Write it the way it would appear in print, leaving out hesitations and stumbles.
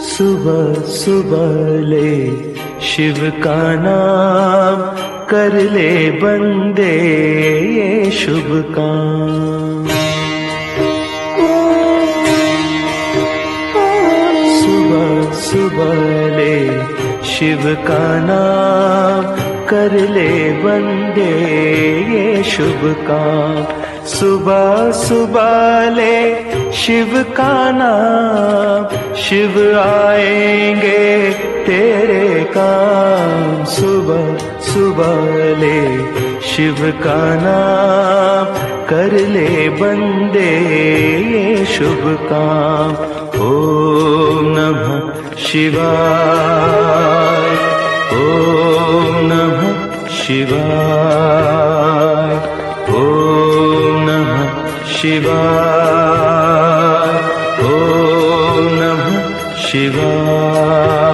सुबह सुबह ले शिव का नाम, कर ले बंदे ये शुभ काम। सुबह सुबह ले शिव का नाम, कर ले बंदे ये शुभ काम। सुबह सुबह ले शिव का नाम, शिव आएंगे तेरे काम। सुबह सुबह ले शिव का नाम, कर ले बंदे ये शुभ काम। ओम नमः शिवाय, ओम नमः शिवाय, ओम नमः शिवाय, ओम नमः शिवाय।